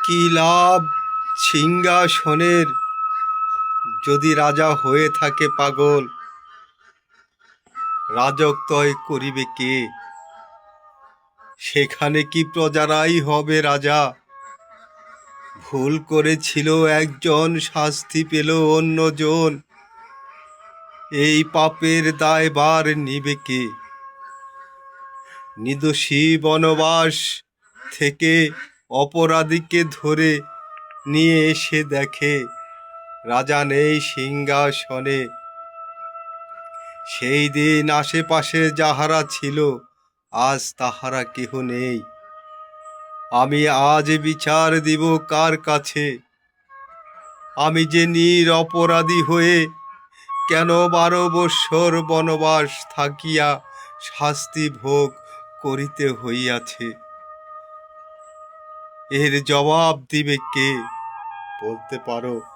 কি লাভ সিংহাসনের, যদি রাজা হয়ে থাকে পাগল? রাজত্বয় করিবে কে? সেখানে কি প্রজারাই হবে রাজা? ভুল করেছিল একজন, শাস্তি পেল অন্যজন। এই পাপের দায়ভার নিবে কে? নিদোষী বনবাস থেকে অপরাধীকে ধরে নিয়ে এসে দেখে রাজা নেই সিংহাসনে। সেই দিন আশেপাশে যাহারা ছিল, আজ তাহারা কেহ নেই। আমি আজ বিচার দিব কার কাছে? আমি যে অপরাধী হয়ে কেন 12 বৎসর বনবাস থাকিয়া শাস্তি ভোগ করিতে হইয়াছে? এর জবাব দিবে কে, বলতে পারো?